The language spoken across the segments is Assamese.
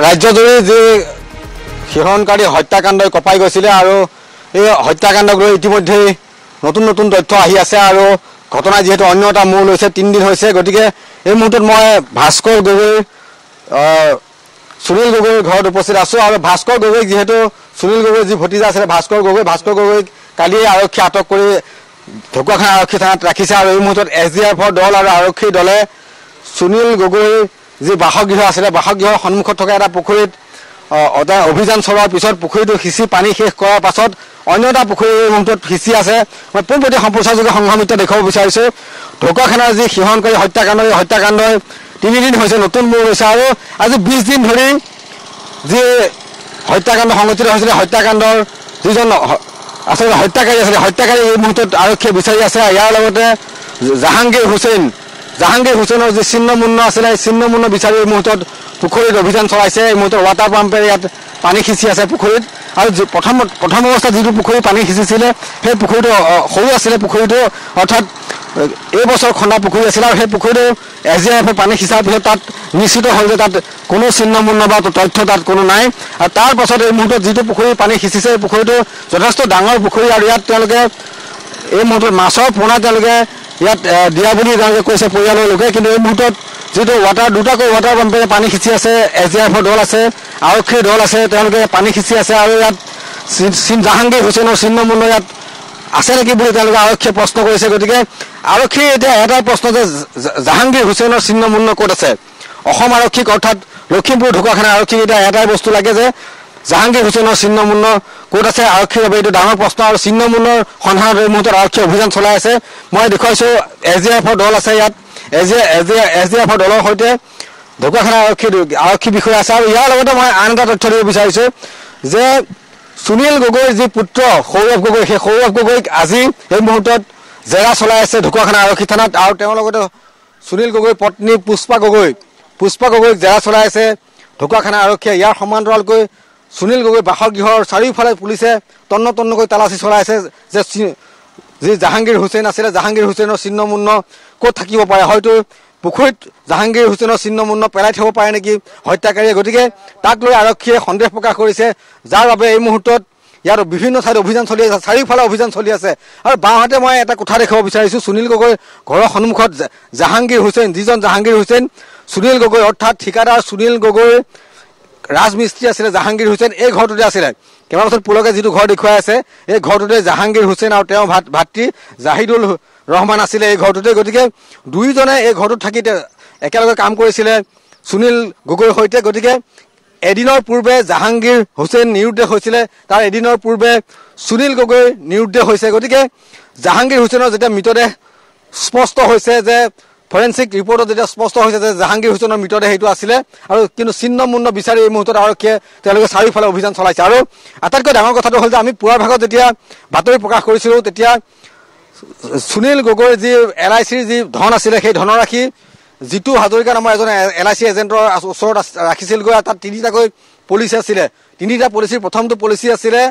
ৰাজ্যজুৰি যি শিহৰণকাৰী হত্যাকাণ্ডই কঁপাই গৈছিলে আৰু এই হত্যাকাণ্ডক লৈ ইতিমধ্যে নতুন নতুন তথ্য আহি আছে আৰু ঘটনা যেহেতু অন্য এটা মূল হৈছে 3 দিন হৈছে গতিকে এই মুহূৰ্তত মই ভাস্কৰ গগৈ সুনীল গগৈৰ ঘৰত উপস্থিত আছো আৰু ভাস্কৰ গগৈ যেহেতু সুনীল গগৈ যি ভতিজা আছিলে ভাস্কৰ গগৈক কালি আৰক্ষী আটক কৰি ঢকুৱাখানা আৰক্ষী থানাত ৰাখিছে আৰু এই মুহূৰ্তত SDFৰ দল আৰু আৰক্ষীৰ দলে সুনীল গগৈৰ যি বাসগৃহ আছিলে বাসগৃহৰ সন্মুখত থকা এটা পুখুৰীত অভিযান চলোৱাৰ পিছত পুখুৰীটো সিঁচি পানী শেষ কৰাৰ পাছত অন্য এটা পুখুৰী এই মুহূৰ্তত সিঁচি আছে মই পোনপটীয়া সম্প্ৰচাৰযোগে সংঘমিত দেখাব বিচাৰিছোঁ ঢকুৱাখানাৰ যি শিহৰণকাৰী হত্যাকাণ্ডই 3 দিন হৈছে নতুন মূল হৈছে আৰু আজি 20 দিন ধৰি যি হত্যাকাণ্ড সংঘটিত হৈছিলে হত্যাকাণ্ডৰ যিজন আচলতে হত্যাকাৰী এই মুহূৰ্তত আৰক্ষীয়ে বিচাৰি আছে ইয়াৰ লগতে জাহাংগীৰ হুছেইনৰ যি ছিন্নমূন্য আছিলে এই ছিন্নমূন্য বিচাৰি এই মুহূৰ্তত পুখুৰীত অভিযান চলাইছে এই মুহূৰ্তত ৱাটাৰ পাম্পেৰে ইয়াত পানী সিঁচি আছে পুখুৰীত আৰু প্ৰথম অৱস্থাত যিটো পুখুৰী পানী সিঁচিছিলে সেই পুখুৰীটো সৰু আছিলে পুখুৰীটো অৰ্থাৎ এই বছৰ খন্দা পুখুৰী আছিল আৰু সেই পুখুৰীটো SDFে পানী সিঁচাৰ পিছত তাত নিশ্চিত হ'ল যে তাত কোনো ছিন্নমূন্য বা তথ্য তাত কোনো নাই আৰু তাৰ পাছত এই মুহূৰ্তত যিটো পুখুৰী পানী সিঁচিছে এই পুখুৰীটো যথেষ্ট ডাঙৰ পুখুৰী আৰু ইয়াত তেওঁলোকে এই মুহূৰ্তত মাছৰ পোনা তেওঁলোকে ইয়াত দিয়া বুলি তেওঁলোকে কৈছে পৰিয়ালৰ লোকে কিন্তু এই মুহূৰ্তত যিটো দুটাকৈ ৱাটাৰ পাম্পেৰে পানী সিঁচি আছে SDFৰ দল আছে আৰক্ষীৰ দল আছে তেওঁলোকে পানী সিঁচি আছে আৰু ইয়াত জাহাংগীৰ হুছেইনৰ ছিন্নমূন্য ইয়াত আছে নেকি বুলি তেওঁলোকে আৰক্ষীয়ে প্ৰশ্ন কৰিছে গতিকে আৰক্ষী এতিয়া এটাই প্ৰশ্ন যে জাহাংগীৰ হুছেইনৰ ছিন্নমূন্য ক'ত আছে অসম আৰক্ষীক অৰ্থাৎ লখিমপুৰ ঢকুৱাখানা আৰক্ষীক এতিয়া এটাই বস্তু লাগে যে জাহাংগীৰ হুছেইনৰ ছিন্নমূন্য ক'ত আছে আৰক্ষীৰ বাবে এইটো ডাঙৰ প্ৰশ্ন আৰু ছিন্নমূন্যৰ সন্ধানত এই মুহূৰ্তত আৰক্ষীয়ে অভিযান চলাই আছে মই দেখুৱাইছোঁ SDFৰ দল আছে ইয়াত SDFৰ দলৰ সৈতে ঢকুৱাখানা আৰক্ষী বিষয়া আছে আৰু ইয়াৰ লগতে মই আন এটা তথ্য দিব বিচাৰিছোঁ যে সুনীল গগৈৰ যি পুত্ৰ সৌৰভ গগৈ সেই সৌৰভ গগৈক আজি এই মুহূৰ্তত জেৰা চলাই আছে ঢকুৱাখানা আৰক্ষী থানাত আৰু তেওঁৰ লগতে সুনীল গগৈৰ পত্নী পুষ্পা গগৈক জেৰা চলাই আছে ঢকুৱাখানা আৰক্ষীয়ে ইয়াৰ সমান্তৰালকৈ সুনীল গগৈ বাসগৃহৰ চাৰিওফালে পুলিচে তন্নকৈ তালাচী চলাই আছে যে যি জাহাংগীৰ হুছেইন আছিলে জাহাংগীৰ হুছেইনৰ ছিন্নমূন্য ক'ত থাকিব পাৰে হয়তো পুখুৰীত জাহাংগীৰ হুছেইনৰ ছিন্নমূন্য পেলাই থ'ব পাৰে নেকি হত্যাকাৰীয়ে গতিকে তাক লৈ আৰক্ষীয়ে সন্দেহ প্ৰকাশ কৰিছে যাৰ বাবে এই মুহূৰ্তত ইয়াৰ বিভিন্ন ঠাইত অভিযান চলি আছে চাৰিওফালে অভিযান চলি আছে আৰু বাওঁহাতে মই এটা কথা দেখাব বিচাৰিছোঁ সুনীল গগৈৰ ঘৰৰ সন্মুখত যিজন জাহাংগীৰ হুছেইন সুনীল গগৈ অৰ্থাৎ ঠিকাদাৰ সুনীল গগৈৰ ৰাজমিস্ত্ৰী আছিলে জাহাংগীৰ হুছেইন এই ঘৰটোতে আছিলে কেইবাবছৰ পুলকে যিটো ঘৰ দেখুৱাই আছে এই ঘৰটোতে জাহাংগীৰ হুছেইন আৰু তেওঁৰ ভাতৃ জাহিদুল ৰহমান আছিলে এই ঘৰটোতে গতিকে দুয়োজনে এই ঘৰটোত থাকি একেলগে কাম কৰিছিলে সুনীল গগৈৰ সৈতে গতিকে এদিনৰ পূৰ্বে জাহাংগীৰ হুছেইন নিৰুদ্দেশ হৈছিলে তাৰ এদিনৰ পূৰ্বে সুনীল গগৈ নিৰুদ্দেশ হৈছে গতিকে জাহাংগীৰ হুছেইনৰ যেতিয়া মৃতদেহ স্পষ্ট হৈছে যে ফৰেনচিক ৰিপৰ্টত যেতিয়া স্পষ্ট হৈছে যে জাহাংগীৰ হুছেইনৰ মৃতদেহ সেইটো আছিলে আৰু কিন্তু ছিন্নমূন্য বিচাৰি এই মুহূৰ্তত আৰক্ষীয়ে তেওঁলোকে চাৰিওফালে অভিযান চলাইছে আৰু আটাইতকৈ ডাঙৰ কথাটো হ'ল যে আমি পুৱাৰ ভাগত যেতিয়া বাতৰি প্ৰকাশ কৰিছিলোঁ তেতিয়া সুনীল গগৈৰ যি LICৰ যি ধন আছিলে সেই ধনৰাশি জিতু হাজৰিকা নামৰ এজন LIC এজেণ্টৰ ওচৰত ৰাখিছিলগৈ তাত 3টাকৈ পলিচি আছিলে 3টা পলিচিৰ প্ৰথমটো পলিচি আছিলে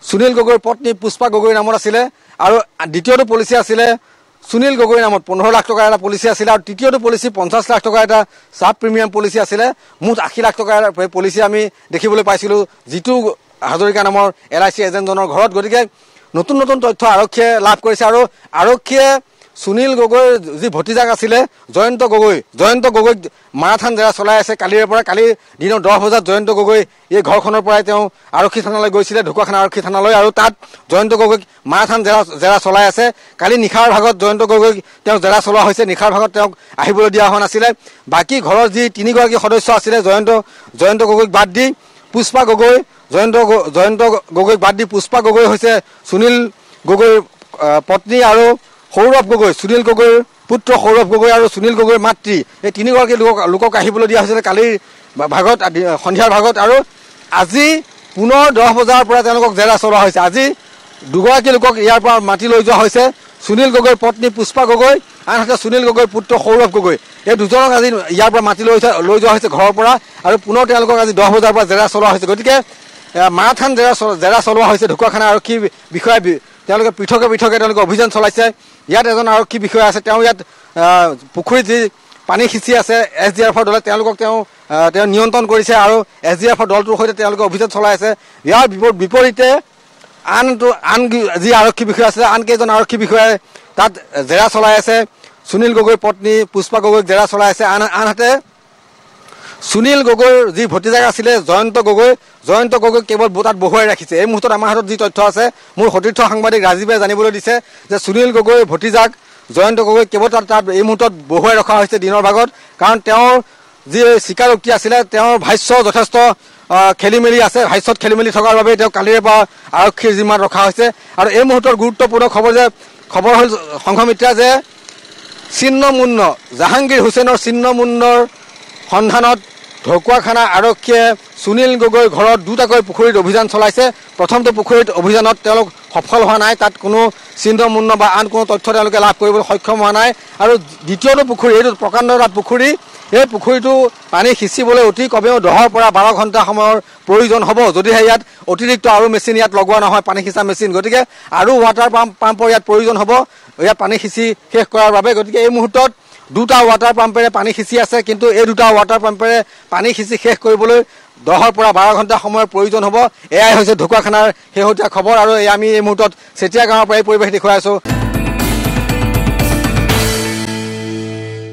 সুনীল গগৈৰ পত্নী পুষ্পা গগৈৰ নামত আছিলে আৰু দ্বিতীয়টো পলিচি আছিলে সুনীল গগৈৰ নামত 15 লাখ টকাৰ এটা পলিচি আছিলে আৰু তৃতীয়টো পলিচি 50 লাখ টকাৰ এটা সাব প্ৰিমিয়াম পলিচি আছিলে মুঠ 80 লাখ টকাৰ পলিচি আমি দেখিবলৈ পাইছিলোঁ জিতু হাজৰিকা নামৰ LIC এজেণ্টজনৰ ঘৰত গতিকে নতুন তথ্য আৰক্ষীয়ে লাভ কৰিছে আৰু আৰক্ষীয়ে সুনীল গগৈৰ যি ভতিজাক আছিলে জয়ন্ত গগৈক মাৰাথান জেৰা চলাই আছে কালিৰ পৰা কালি দিনৰ 10 বজাত জয়ন্ত গগৈ এই ঘৰখনৰ পৰাই তেওঁ আৰক্ষী থানালৈ গৈছিলে ঢকুৱাখানা আৰক্ষী থানালৈ আৰু তাত জয়ন্ত গগৈক মাৰাথান জেৰা চলাই আছে কালি নিশাৰ ভাগত জয়ন্ত গগৈক তেওঁ জেৰা চলোৱা হৈছে নিশাৰ ভাগত তেওঁক আহিবলৈ দিয়া হোৱা নাছিলে বাকী ঘৰৰ যি 3গৰাকী সদস্য আছিলে জয়ন্ত গগৈক বাদ দি পুষ্পা গগৈ জয়ন্ত গগৈক বাদ দি পুষ্পা গগৈ হৈছে সুনীল গগৈৰ পত্নী আৰু সৌৰভ গগৈ সুনীল গগৈৰ পুত্ৰ সৌৰভ গগৈ আৰু সুনীল গগৈৰ মাতৃ এই 3গৰাকী লোকক আহিবলৈ দিয়া হৈছিলে কালিৰ ভাগত সন্ধিয়াৰ ভাগত আৰু আজি পুনৰ 10 বজাৰ পৰা তেওঁলোকক জেৰা চলোৱা হৈছে আজি 2গৰাকী লোকক ইয়াৰ পৰা মাতি লৈ যোৱা হৈছে সুনীল গগৈৰ পত্নী পুষ্পা গগৈ আনহাতে সুনীল গগৈৰ পুত্ৰ সৌৰভ গগৈ এই দুজনক আজি ইয়াৰ পৰা মাতি লৈ যোৱা হৈছে ঘৰৰ পৰা আৰু পুনৰ তেওঁলোকক আজি 10 বজাৰ পৰা জেৰা চলোৱা হৈছে গতিকে মাৰাথান জেৰা চলোৱা হৈছে ঢকুৱাখানা আৰক্ষী বিষয়া তেওঁলোকে পৃথকে তেওঁলোকে অভিযান চলাইছে ইয়াত এজন আৰক্ষী বিষয়া আছে তেওঁ ইয়াত পুখুৰীত যি পানী সিঁচি আছে SDRFৰ দলে তেওঁলোকক তেওঁ নিয়ন্ত্ৰণ কৰিছে আৰু SDRFৰ দলটোৰ সৈতে তেওঁলোকে অভিযান চলাই আছে ইয়াৰ বিপৰীতে আন যি আৰক্ষী বিষয়া আছে আন কেইজন আৰক্ষী বিষয়াই তাত জেৰা চলাই আছে সুনীল গগৈৰ পত্নী পুষ্পা গগৈক জেৰা চলাই আছে আনহাতে সুনীল গগৈৰ যি ভতিজাক আছিলে জয়ন্ত গগৈ কেৱল তাত বহুৱাই ৰাখিছে এই মুহূৰ্তত আমাৰ হাতত যি তথ্য আছে মোৰ সতীৰ্থ সাংবাদিক ৰাজীৱে জানিবলৈ দিছে যে সুনীল গগৈৰ ভতিজাক জয়ন্ত গগৈ কেৱল তাত এই মুহূৰ্তত বহুৱাই ৰখা হৈছে দিনৰ ভাগত কাৰণ তেওঁৰ যি স্বীকাৰোক্তি আছিলে তেওঁৰ ভাষ্য যথেষ্ট খেলিমেলি আছে ভাষ্যত খেলিমেলি থকাৰ বাবে তেওঁ কালিৰে পৰা আৰক্ষীৰ জিম্মাত ৰখা হৈছে আৰু এই মুহূৰ্তৰ গুৰুত্বপূৰ্ণ খবৰ হ'ল সংঘমিত্ৰা যে ছিন্নমুন্ন জাহাংগীৰ হুছেইনৰ ছিন্নমুন্নৰ সন্ধানত ঢকুৱাখানা আৰক্ষীয়ে সুনীল গগৈৰ ঘৰত দুটাকৈ পুখুৰীত অভিযান চলাইছে প্ৰথমটো পুখুৰীত অভিযানত তেওঁলোক সফল হোৱা নাই তাত কোনো ছিন্নমুন্ন বা আন কোনো তথ্য তেওঁলোকে লাভ কৰিবলৈ সক্ষম হোৱা নাই আৰু দ্বিতীয়টো পুখুৰী এইটো প্ৰকাণ্ড এটা পুখুৰী এই পুখুৰীটো পানী সিঁচিবলৈ অতি কমেও 10 পৰা 12 ঘণ্টা সময়ৰ প্ৰয়োজন হ'ব যদিহে ইয়াত অতিৰিক্ত আৰু মেচিন ইয়াত লগোৱা নহয় পানী সিঁচা মেচিন গতিকে আৰু ৱাটাৰ পাম্পৰ ইয়াত প্ৰয়োজন হ'ব ইয়াত পানী সিঁচি শেষ কৰাৰ বাবে গতিকে এই মুহূৰ্তত দুটা ৱাটাৰ পাম্পেৰে পানী সিঁচি আছে কিন্তু এই দুটা ৱাটাৰ পাম্পেৰে পানী সিঁচি শেষ কৰিবলৈ 10 পৰা 12 ঘণ্টা সময়ৰ প্ৰয়োজন হ'ব এয়াই হৈছে ঢকুৱাখানাৰ শেহতীয়া খবৰ আৰু আমি এই মুহূৰ্তত চেতিয়া গাঁৱৰ পৰা এই পৰিৱেশ দেখুৱাই আছো।